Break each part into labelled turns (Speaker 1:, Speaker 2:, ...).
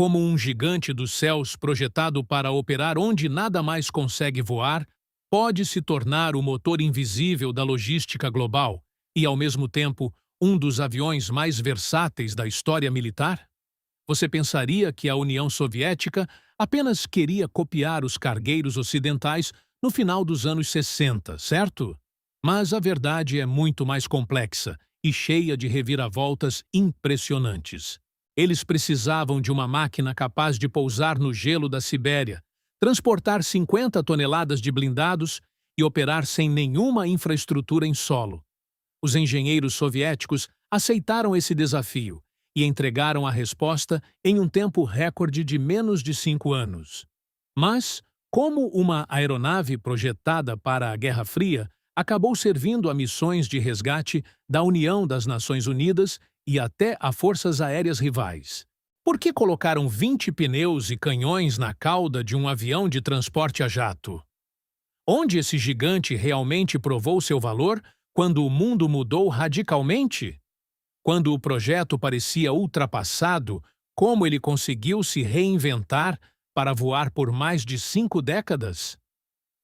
Speaker 1: como um gigante dos céus projetado para operar onde nada mais consegue voar, pode se tornar o motor invisível da logística global e, ao mesmo tempo, um dos aviões mais versáteis da história militar? Você pensaria que a União Soviética apenas queria copiar os cargueiros ocidentais no final dos anos 60, certo? Mas a verdade é muito mais complexa e cheia de reviravoltas impressionantes. Eles precisavam de uma máquina capaz de pousar no gelo da Sibéria, transportar 50 toneladas de blindados e operar sem nenhuma infraestrutura em solo. Os engenheiros soviéticos aceitaram esse desafio e entregaram a resposta em um tempo recorde de menos de 5 anos. Mas, como uma aeronave projetada para a Guerra Fria, acabou servindo a missões de resgate da União das Nações Unidas e até a forças aéreas rivais. Por que colocaram 20 pneus e canhões na cauda de um avião de transporte a jato? Onde esse gigante realmente provou seu valor quando o mundo mudou radicalmente? Quando o projeto parecia ultrapassado, como ele conseguiu se reinventar para voar por mais de 5 décadas?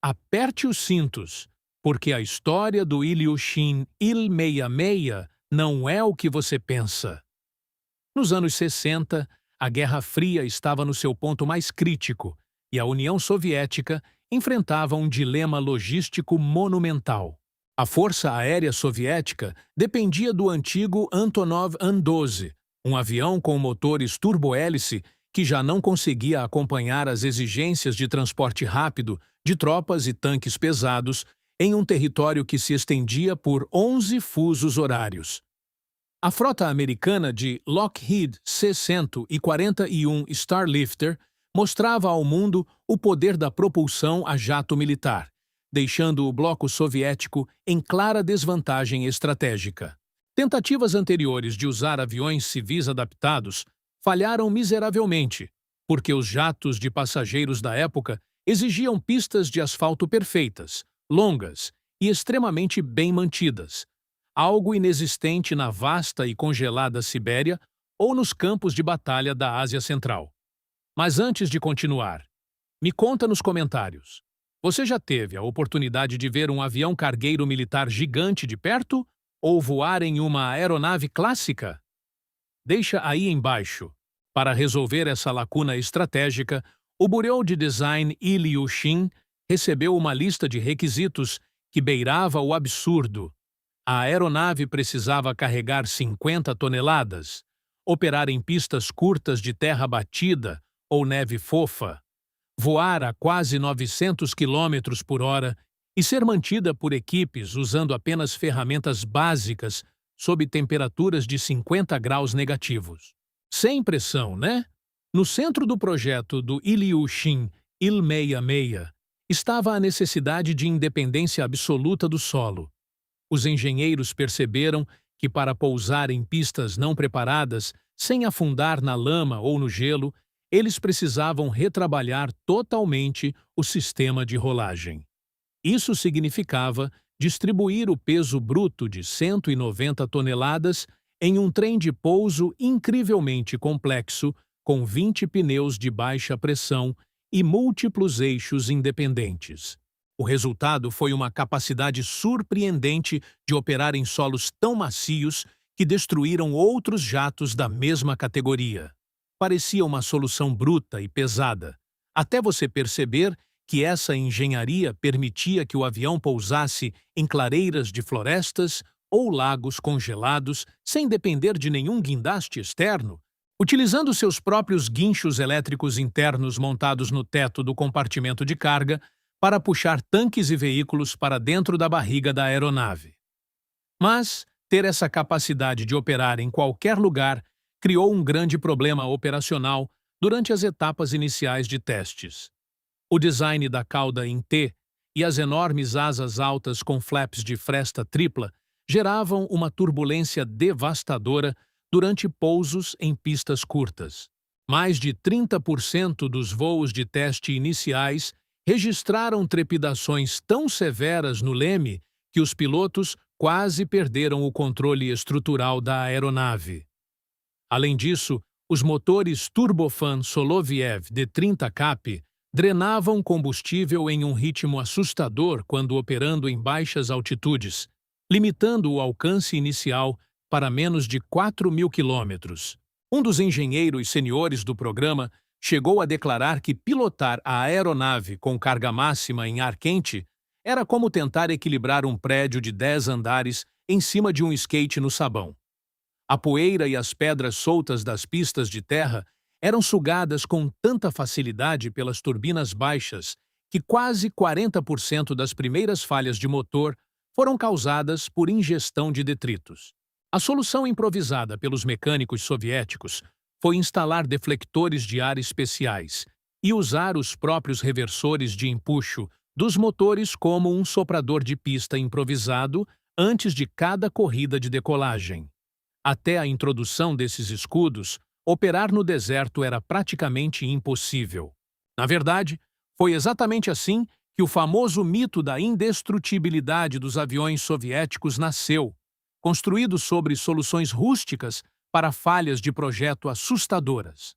Speaker 1: Aperte os cintos, porque a história do Ilyushin Il-66 não é o que você pensa. Nos anos 60, a Guerra Fria estava no seu ponto mais crítico e a União Soviética enfrentava um dilema logístico monumental. A Força Aérea Soviética dependia do antigo Antonov An-12, um avião com motores turbohélice que já não conseguia acompanhar as exigências de transporte rápido de tropas e tanques pesados em um território que se estendia por 11 fusos horários. A frota americana de Lockheed C-141 Starlifter mostrava ao mundo o poder da propulsão a jato militar, deixando o bloco soviético em clara desvantagem estratégica. Tentativas anteriores de usar aviões civis adaptados falharam miseravelmente, porque os jatos de passageiros da época exigiam pistas de asfalto perfeitas, longas e extremamente bem mantidas, algo inexistente na vasta e congelada Sibéria ou nos campos de batalha da Ásia Central. Mas antes de continuar, me conta nos comentários. Você já teve a oportunidade de ver um avião cargueiro militar gigante de perto ou voar em uma aeronave clássica? Deixa aí embaixo. Para resolver essa lacuna estratégica, o Bureau de Design Ilyushin recebeu uma lista de requisitos que beirava o absurdo. A aeronave precisava carregar 50 toneladas, operar em pistas curtas de terra batida ou neve fofa, voar a quase 900 km por hora e ser mantida por equipes usando apenas ferramentas básicas sob temperaturas de 50 graus negativos. Sem pressão, né? No centro do projeto do Ilyushin Il-66 estava a necessidade de independência absoluta do solo. Os engenheiros perceberam que para pousar em pistas não preparadas, sem afundar na lama ou no gelo, eles precisavam retrabalhar totalmente o sistema de rolagem. Isso significava distribuir o peso bruto de 190 toneladas em um trem de pouso incrivelmente complexo, com 20 pneus de baixa pressão e múltiplos eixos independentes. O resultado foi uma capacidade surpreendente de operar em solos tão macios que destruíram outros jatos da mesma categoria. Parecia uma solução bruta e pesada, até você perceber que essa engenharia permitia que o avião pousasse em clareiras de florestas ou lagos congelados sem depender de nenhum guindaste externo, utilizando seus próprios guinchos elétricos internos montados no teto do compartimento de carga para puxar tanques e veículos para dentro da barriga da aeronave. Mas ter essa capacidade de operar em qualquer lugar criou um grande problema operacional durante as etapas iniciais de testes. O design da cauda em T e as enormes asas altas com flaps de fresta tripla geravam uma turbulência devastadora durante pousos em pistas curtas. Mais de 30% dos voos de teste iniciais registraram trepidações tão severas no leme que os pilotos quase perderam o controle estrutural da aeronave. Além disso, Os motores turbofan Soloviev de 30 cap drenavam combustível em um ritmo assustador quando operando em baixas altitudes, limitando o alcance inicial para menos de 4.000 quilômetros. Um dos engenheiros seniores do programa chegou a declarar que pilotar a aeronave com carga máxima em ar quente era como tentar equilibrar um prédio de 10 andares em cima de um skate no sabão. A poeira e as pedras soltas das pistas de terra eram sugadas com tanta facilidade pelas turbinas baixas que quase 40% das primeiras falhas de motor foram causadas por ingestão de detritos. A solução improvisada pelos mecânicos soviéticos foi instalar deflectores de ar especiais e usar os próprios reversores de empuxo dos motores como um soprador de pista improvisado antes de cada corrida de decolagem. Até a introdução desses escudos, operar no deserto era praticamente impossível. Na verdade, foi exatamente assim que o famoso mito da indestrutibilidade dos aviões soviéticos nasceu, construído sobre soluções rústicas para falhas de projeto assustadoras.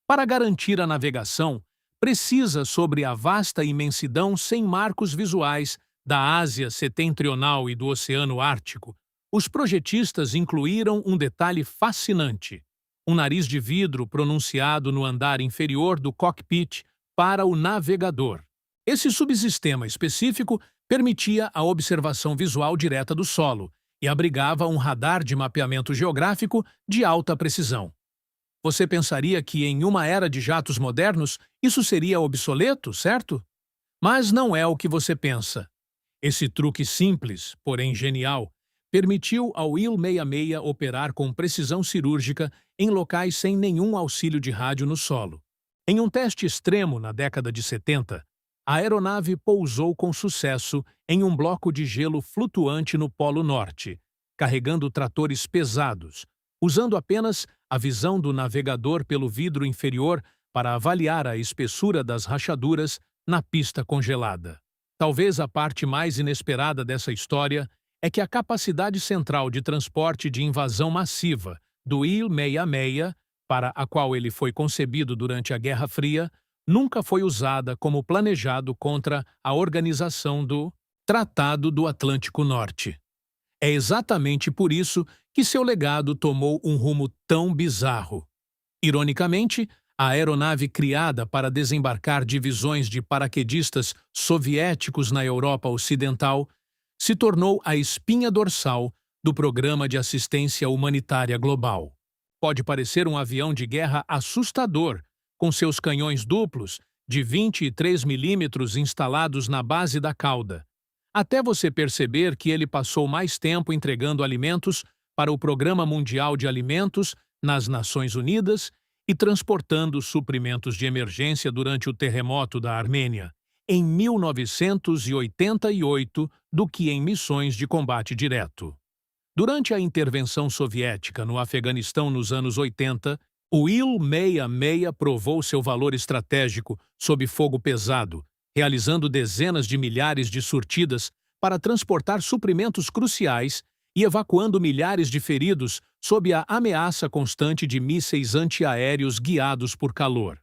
Speaker 1: Para garantir a navegação, precisa sobre a vasta imensidão sem marcos visuais da Ásia Setentrional e do Oceano Ártico, os projetistas incluíram um detalhe fascinante: um nariz de vidro pronunciado no andar inferior do cockpit para o navegador. Esse subsistema específico permitia a observação visual direta do solo e abrigava um radar de mapeamento geográfico de alta precisão. Você pensaria que, em uma era de jatos modernos, isso seria obsoleto, certo? Mas não é o que você pensa. Esse truque simples, porém genial, permitiu ao Il-66 operar com precisão cirúrgica em locais sem nenhum auxílio de rádio no solo. Em um teste extremo na década de 70, a aeronave pousou com sucesso em um bloco de gelo flutuante no Polo Norte, carregando tratores pesados, usando apenas a visão do navegador pelo vidro inferior para avaliar a espessura das rachaduras na pista congelada. Talvez a parte mais inesperada dessa história é que a capacidade central de transporte de invasão massiva do Il-66, para a qual ele foi concebido durante a Guerra Fria, nunca foi usada como planejado contra a organização do Tratado do Atlântico Norte. É exatamente por isso que seu legado tomou um rumo tão bizarro. Ironicamente, a aeronave criada para desembarcar divisões de paraquedistas soviéticos na Europa Ocidental se tornou a espinha dorsal do Programa de Assistência Humanitária Global. Pode parecer um avião de guerra assustador, com seus canhões duplos de 23 milímetros instalados na base da cauda, até você perceber que ele passou mais tempo entregando alimentos para o Programa Mundial de Alimentos nas Nações Unidas e transportando suprimentos de emergência durante o terremoto da Armênia, em 1988, do que em missões de combate direto. Durante a intervenção soviética no Afeganistão nos anos 80, o Il-66 provou seu valor estratégico sob fogo pesado, realizando dezenas de milhares de surtidas para transportar suprimentos cruciais e evacuando milhares de feridos sob a ameaça constante de mísseis antiaéreos guiados por calor.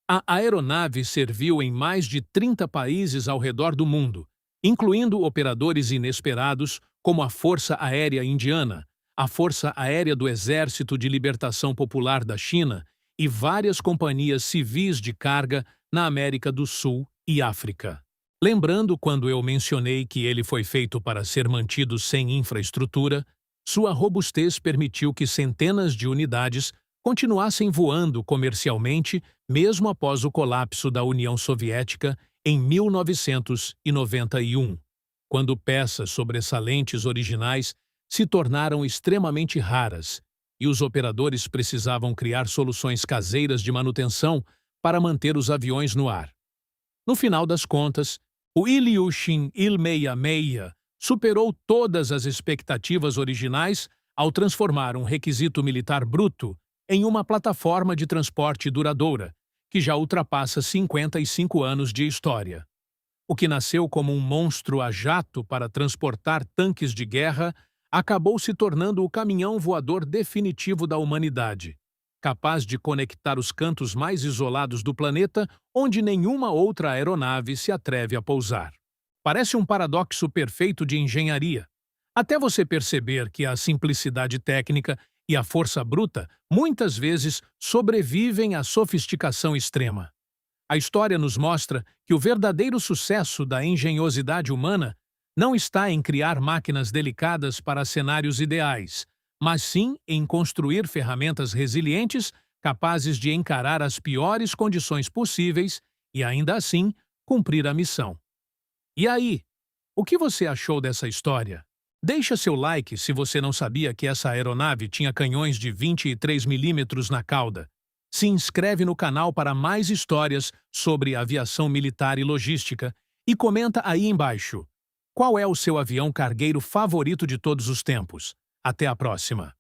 Speaker 1: A aeronave serviu em mais de 30 países ao redor do mundo, incluindo operadores inesperados como a Força Aérea Indiana, a Força Aérea do Exército de Libertação Popular da China e várias companhias civis de carga na América do Sul e África. Lembrando quando eu mencionei que ele foi feito para ser mantido sem infraestrutura, sua robustez permitiu que centenas de unidades continuassem voando comercialmente mesmo após o colapso da União Soviética em 1991, quando peças sobressalentes originais se tornaram extremamente raras e os operadores precisavam criar soluções caseiras de manutenção para manter os aviões no ar. No final das contas, o Ilyushin Il-66 superou todas as expectativas originais ao transformar um requisito militar bruto em uma plataforma de transporte duradoura, que já ultrapassa 55 anos de história. O que nasceu como um monstro a jato para transportar tanques de guerra acabou se tornando o caminhão voador definitivo da humanidade. capaz de conectar os cantos mais isolados do planeta, onde nenhuma outra aeronave se atreve a pousar. Parece um paradoxo perfeito de engenharia, até você perceber que a simplicidade técnica e a força bruta muitas vezes sobrevivem à sofisticação extrema. A história nos mostra que o verdadeiro sucesso da engenhosidade humana não está em criar máquinas delicadas para cenários ideais, mas sim em construir ferramentas resilientes capazes de encarar as piores condições possíveis e, ainda assim, cumprir a missão. E aí, o que você achou dessa história? Deixa seu like se você não sabia que essa aeronave tinha canhões de 23 milímetros na cauda. Se inscreve no canal para mais histórias sobre aviação militar e logística e comenta aí embaixo. Qual é o seu avião cargueiro favorito de todos os tempos? Até a próxima!